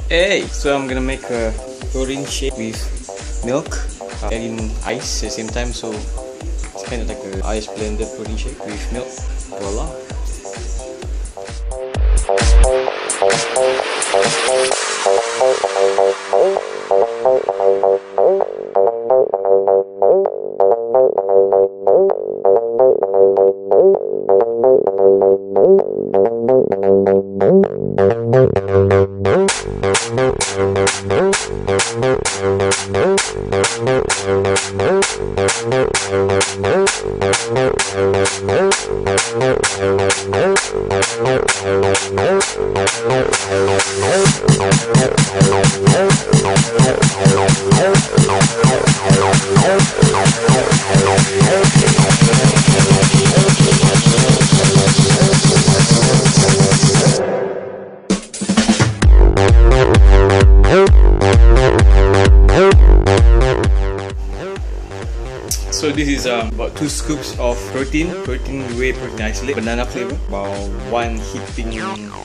Hey, so I'm gonna make a protein shake with milk, adding ice at the same time, so it's kind of like a ice blended protein shake with milk. Voila! So this is about 2 scoops of whey protein isolate, banana flavor, about 1 heaping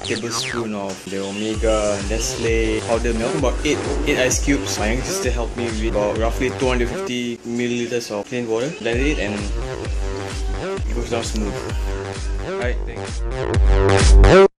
tablespoon of the Omega Nestle powder milk, about 8 ice cubes. My younger sister helped me with about roughly 250 milliliters of plain water. Blended it and it goes down smooth. Alright, thanks.